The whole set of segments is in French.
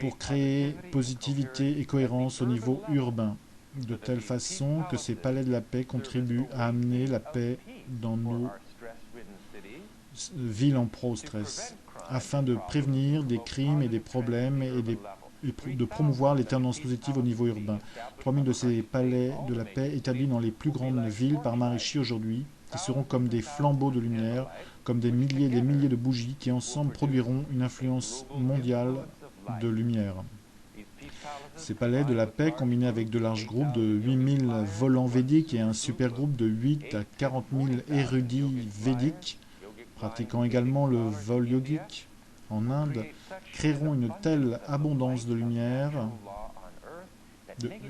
pour créer positivité et cohérence au niveau urbain, de telle façon que ces palais de la paix contribuent à amener la paix dans nos villes en pro-stress, afin de prévenir des crimes et des problèmes et de promouvoir les tendances positives au niveau urbain. 3000 de ces palais de la paix établis dans les plus grandes villes par Maharishi aujourd'hui, qui seront comme des flambeaux de lumière, comme des milliers et des milliers de bougies qui ensemble produiront une influence mondiale de lumière. Ces palais de la paix, combinés avec de larges groupes de 8000 volants védiques et un super groupe de 8 à 40 000 érudits védiques, pratiquant également le vol yogique en Inde, créeront une telle abondance de lumière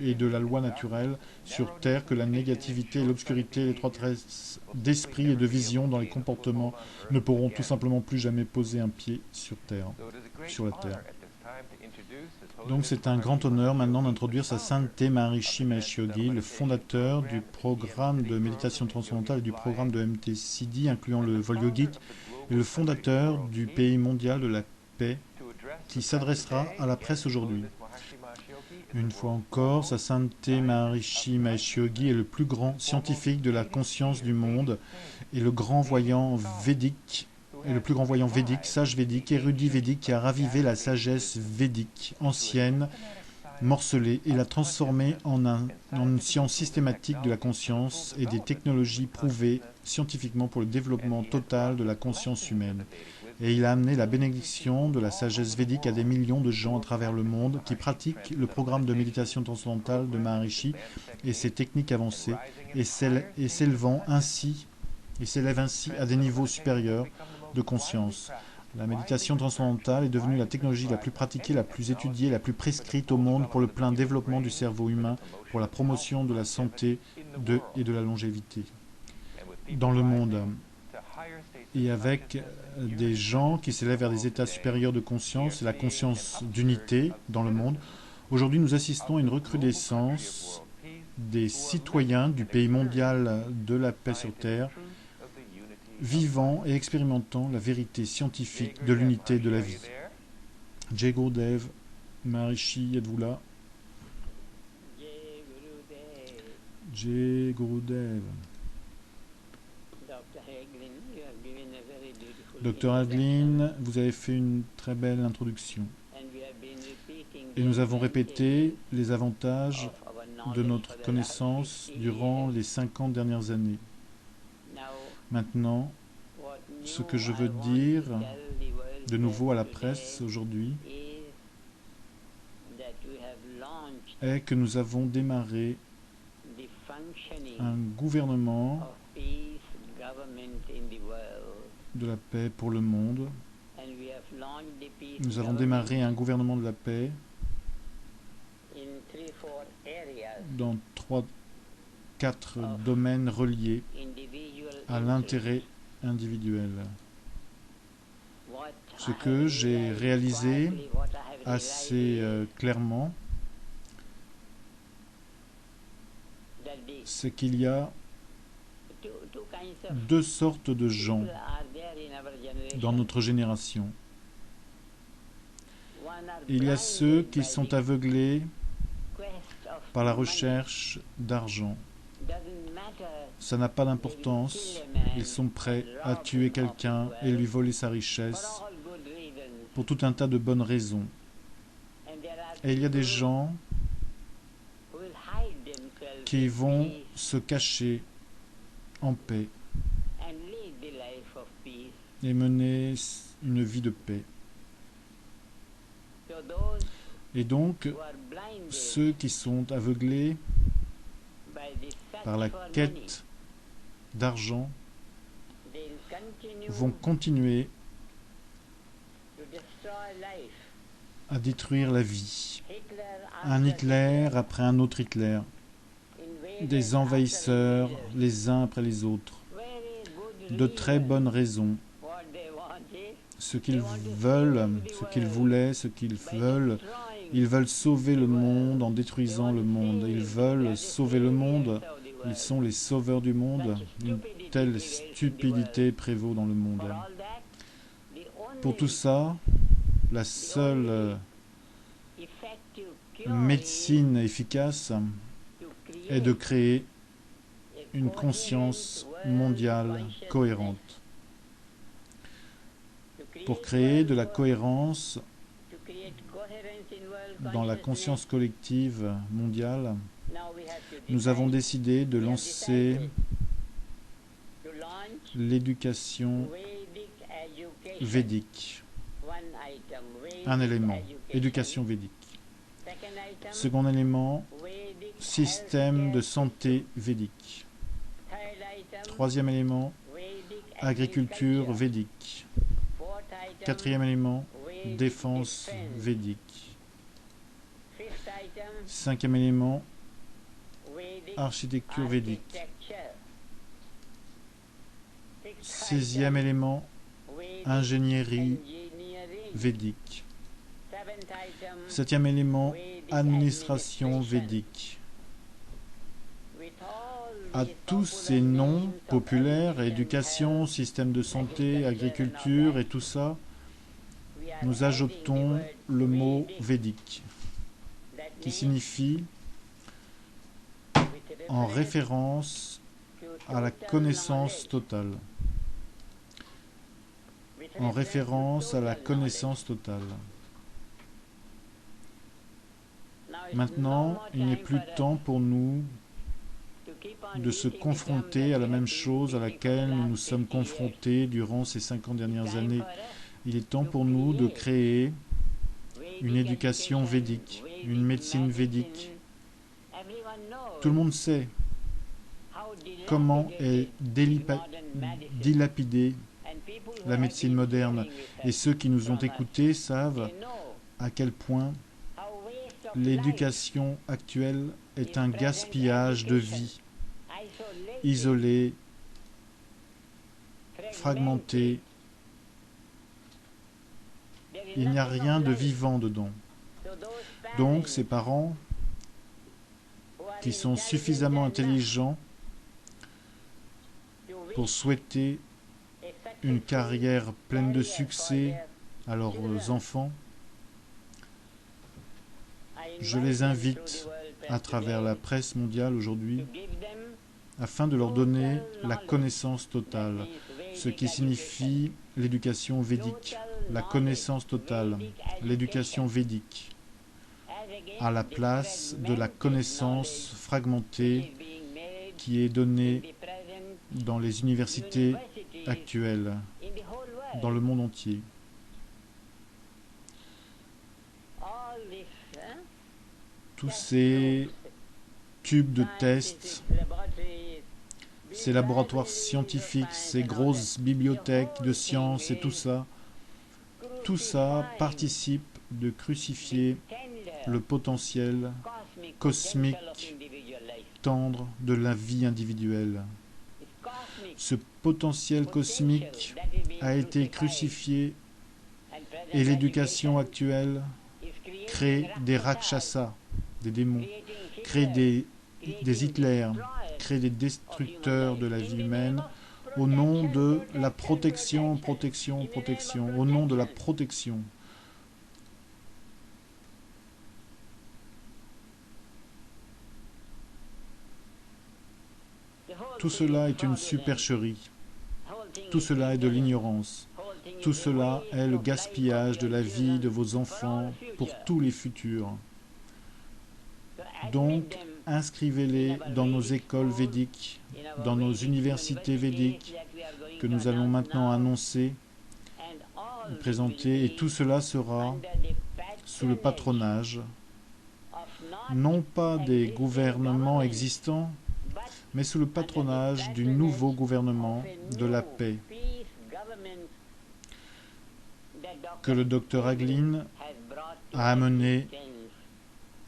et de la loi naturelle sur Terre que la négativité, l'obscurité, l'étroitesse d'esprit et de vision dans les comportements ne pourront tout simplement plus jamais poser un pied sur Terre, sur la Terre. Donc c'est un grand honneur maintenant d'introduire sa sainteté Maharishi Mahesh Yogi, le fondateur du programme de méditation transcendantale et du programme de MTCD, incluant le vol yogique, et le fondateur du pays mondial de la paix, qui s'adressera à la presse aujourd'hui. Une fois encore, sa sainteté Maharishi Mahesh Yogi est le plus grand scientifique de la conscience du monde et le grand voyant védique, et le plus grand voyant védique, sage védique, érudit védique qui a ravivé la sagesse védique ancienne, morcelée, et l'a transformée en une science systématique de la conscience et des technologies prouvées scientifiquement pour le développement total de la conscience humaine. Et il a amené la bénédiction de la sagesse védique à des millions de gens à travers le monde qui pratiquent le programme de méditation transcendantale de Maharishi et ses techniques avancées et s'élèvent ainsi à des niveaux supérieurs de conscience. La méditation transcendantale est devenue la technologie la plus pratiquée, la plus étudiée, la plus prescrite au monde pour le plein développement du cerveau humain, pour la promotion de la santé et de la longévité dans le monde. Et avec des gens qui s'élèvent vers des états supérieurs de conscience et la conscience d'unité dans le monde. Aujourd'hui, nous assistons à une recrudescence des citoyens du pays mondial de la paix sur Terre, vivant et expérimentant la vérité scientifique de l'unité de la vie. Jai Gurudev, Maharishi, êtes-vous là? Jai Gurudev. Dr Adlin, vous avez fait une très belle introduction. Et nous avons répété les avantages de notre connaissance durant les 50 dernières années. Maintenant, ce que je veux dire de nouveau à la presse aujourd'hui est que nous avons démarré un gouvernement de la paix pour le monde. Nous avons démarré un gouvernement de la paix dans 3-4 domaines reliés à l'intérêt individuel. Ce que j'ai réalisé assez clairement, c'est qu'il y a deux sortes de gens dans notre génération. Il y a ceux qui sont aveuglés par la recherche d'argent. Ça n'a pas d'importance. Ils sont prêts à tuer quelqu'un et lui voler sa richesse pour tout un tas de bonnes raisons. Et il y a des gens qui vont se cacher en paix et mener une vie de paix. Et donc, ceux qui sont aveuglés par la quête d'argent vont continuer à détruire la vie. Un Hitler après un autre Hitler. Des envahisseurs les uns après les autres. De très bonnes raisons. Ce qu'ils veulent, ce qu'ils voulaient, ce qu'ils veulent, ils veulent sauver le monde en détruisant le monde. Ils veulent sauver le monde. Ils sont les sauveurs du monde. Une telle stupidité prévaut dans le monde. Pour tout ça, la seule médecine efficace est de créer une conscience mondiale cohérente. Pour créer de la cohérence dans la conscience collective mondiale, nous avons décidé de lancer l'éducation védique. Un élément, éducation védique. Second élément, système de santé védique. Troisième élément, agriculture védique. Quatrième élément, défense védique. Cinquième élément, architecture védique. Sixième élément, ingénierie védique. Septième élément, administration védique. À tous ces noms populaires, éducation, système de santé, agriculture et tout ça, nous ajoutons le mot védique, qui signifie en référence à la connaissance totale. En référence à la connaissance totale. Maintenant, il n'est plus temps pour nous de se confronter à la même chose à laquelle nous nous sommes confrontés durant ces 50 dernières années. Il est temps pour nous de créer une éducation védique, une médecine védique. Tout le monde sait comment est dilapidée la médecine moderne. Et ceux qui nous ont écoutés savent à quel point l'éducation actuelle est un gaspillage de vie, isolé, fragmenté. Il n'y a rien de vivant dedans. Donc, ces parents qui sont suffisamment intelligents pour souhaiter une carrière pleine de succès à leurs enfants, je les invite à travers la presse mondiale aujourd'hui afin de leur donner la connaissance totale, ce qui signifie l'éducation védique, la connaissance totale, l'éducation védique, à la place de la connaissance fragmentée qui est donnée dans les universités actuelles, dans le monde entier. Tous ces tubes de tests, ces laboratoires scientifiques, ces grosses bibliothèques de sciences et tout ça participe de crucifier le potentiel cosmique tendre de la vie individuelle. Ce potentiel cosmique a été crucifié et l'éducation actuelle crée des rakshasas, des démons, crée des Hitler, crée des destructeurs de la vie humaine au nom de la protection, au nom de la protection. Tout cela est une supercherie. Tout cela est de l'ignorance. Tout cela est le gaspillage de la vie de vos enfants pour tous les futurs. Donc, inscrivez-les dans nos écoles védiques, dans nos universités védiques, que nous allons maintenant annoncer, présenter, et tout cela sera sous le patronage, non pas des gouvernements existants, mais sous le patronage du nouveau gouvernement de la paix que le docteur Hagelin a amené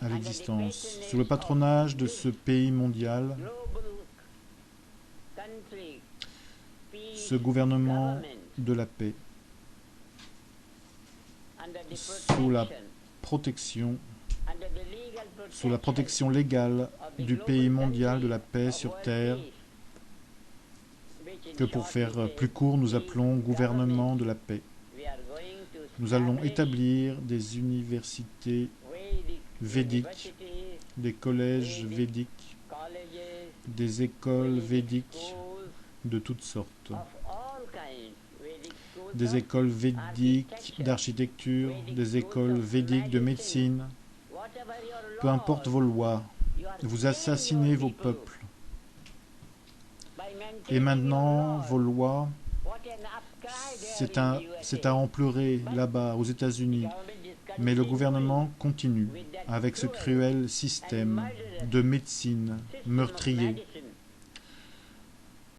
à l'existence, sous le patronage de ce pays mondial, ce gouvernement de la paix, sous la protection légale du pays mondial de la paix sur terre, que pour faire plus court, nous appelons gouvernement de la paix. Nous allons établir des universités védiques, des collèges védiques, des écoles védiques de toutes sortes, des écoles védiques d'architecture, des écoles védiques de médecine. Peu importe vos lois, vous assassinez vos peuples. Et maintenant, vos lois, c'est à en pleurer là-bas, aux États-Unis. Mais le gouvernement continue avec ce cruel système de médecine meurtrier.